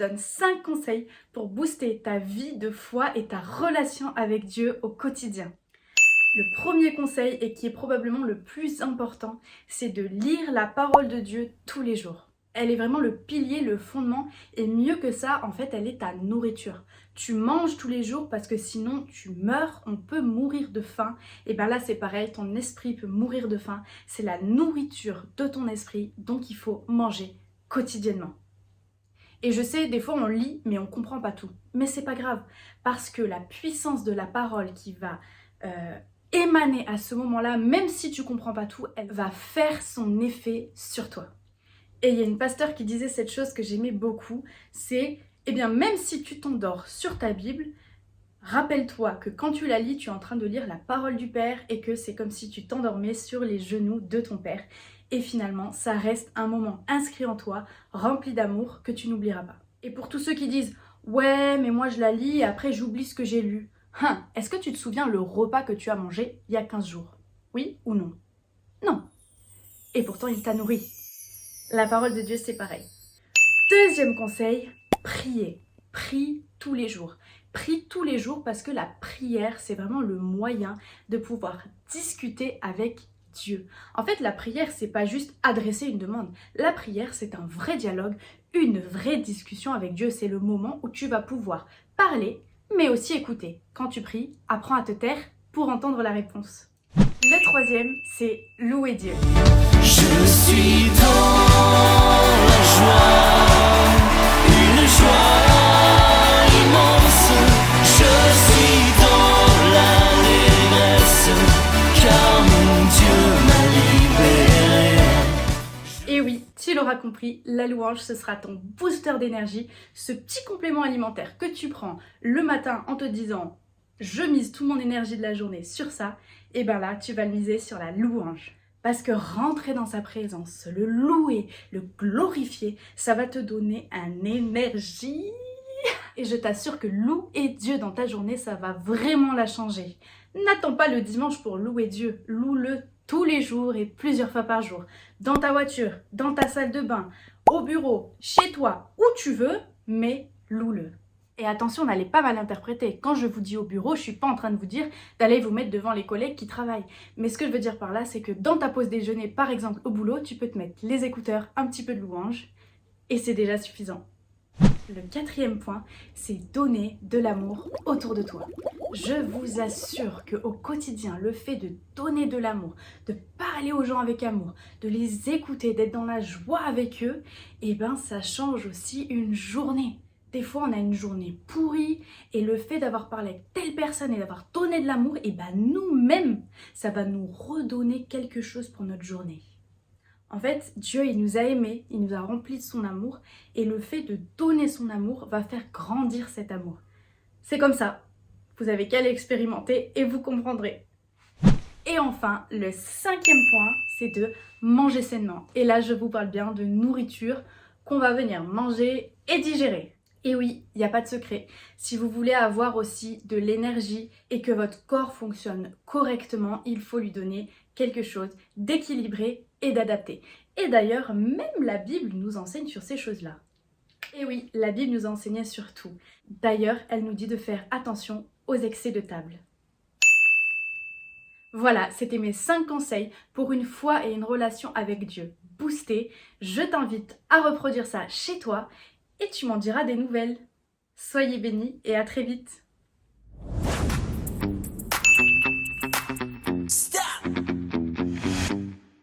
donne 5 conseils pour booster ta vie de foi et ta relation avec Dieu au quotidien. Le premier conseil, et qui est probablement le plus important, c'est de lire la parole de Dieu tous les jours. Elle est vraiment le pilier, le fondement, et mieux que ça, en fait, elle est ta nourriture. Tu manges tous les jours parce que sinon tu meurs, on peut mourir de faim. Et bien là c'est pareil, ton esprit peut mourir de faim. C'est la nourriture de ton esprit, donc il faut manger quotidiennement. Et je sais, des fois on lit, mais on comprend pas tout. Mais c'est pas grave, parce que la puissance de la parole qui va émaner à ce moment-là, même si tu comprends pas tout, elle va faire son effet sur toi. Et il y a une pasteur qui disait cette chose que j'aimais beaucoup, c'est, eh bien même si tu t'endors sur ta Bible, rappelle-toi que quand tu la lis, tu es en train de lire la parole du Père et que c'est comme si tu t'endormais sur les genoux de ton Père. Et finalement, ça reste un moment inscrit en toi, rempli d'amour, que tu n'oublieras pas. Et pour tous ceux qui disent « Ouais, mais moi je la lis et après j'oublie ce que j'ai lu », est-ce que tu te souviens le repas que tu as mangé il y a 15 jours? Oui ou non? Non. Et pourtant, il t'a nourri. La parole de Dieu, c'est pareil. Deuxième conseil, prier. Prie tous les jours. Prie tous les jours parce que la prière, c'est vraiment le moyen de pouvoir discuter avec Dieu. En fait, la prière, c'est pas juste adresser une demande. La prière, c'est un vrai dialogue, une vraie discussion avec Dieu. C'est le moment où tu vas pouvoir parler, mais aussi écouter. Quand tu pries, apprends à te taire pour entendre la réponse. Le troisième, c'est louer Dieu. Je suis dans la joie, une joie immense. Je suis dans l'allégresse, car mon Dieu m'a libéré. Et oui, tu l'auras compris, la louange, ce sera ton booster d'énergie, ce petit complément alimentaire que tu prends le matin en te disant « je mise toute mon énergie de la journée sur ça », et bien là, tu vas le miser sur la louange. Parce que rentrer dans sa présence, le louer, le glorifier, ça va te donner une énergie. Et je t'assure que louer Dieu dans ta journée, ça va vraiment la changer. N'attends pas le dimanche pour louer Dieu, loue-le tous les jours et plusieurs fois par jour. Dans ta voiture, dans ta salle de bain, au bureau, chez toi, où tu veux, mais loue-le. Et attention, n'allez pas mal interpréter. Quand je vous dis au bureau, je suis pas en train de vous dire d'aller vous mettre devant les collègues qui travaillent. Mais ce que je veux dire par là, c'est que dans ta pause déjeuner, par exemple au boulot, tu peux te mettre les écouteurs, un petit peu de louange, et c'est déjà suffisant. Le quatrième point, c'est donner de l'amour autour de toi. Je vous assure qu'au quotidien, le fait de donner de l'amour, de parler aux gens avec amour, de les écouter, d'être dans la joie avec eux, eh ben ça change aussi une journée. Des fois, on a une journée pourrie et le fait d'avoir parlé avec telle personne et d'avoir donné de l'amour, et ben nous-mêmes, ça va nous redonner quelque chose pour notre journée. En fait, Dieu, il nous a aimés, il nous a remplis de son amour et le fait de donner son amour va faire grandir cet amour. C'est comme ça. Vous avez qu'à l'expérimenter et vous comprendrez. Et enfin, le cinquième point, c'est de manger sainement. Et là, je vous parle bien de nourriture qu'on va venir manger et digérer. Et oui, il n'y a pas de secret. Si vous voulez avoir aussi de l'énergie et que votre corps fonctionne correctement, il faut lui donner quelque chose d'équilibré et d'adapté. Et d'ailleurs, même la Bible nous enseigne sur ces choses-là. Et oui, la Bible nous enseignait sur tout. D'ailleurs, elle nous dit de faire attention aux excès de table. Voilà, c'était mes 5 conseils pour une foi et une relation avec Dieu boostée. Je t'invite à reproduire ça chez toi et tu m'en diras des nouvelles. Soyez bénis et à très vite.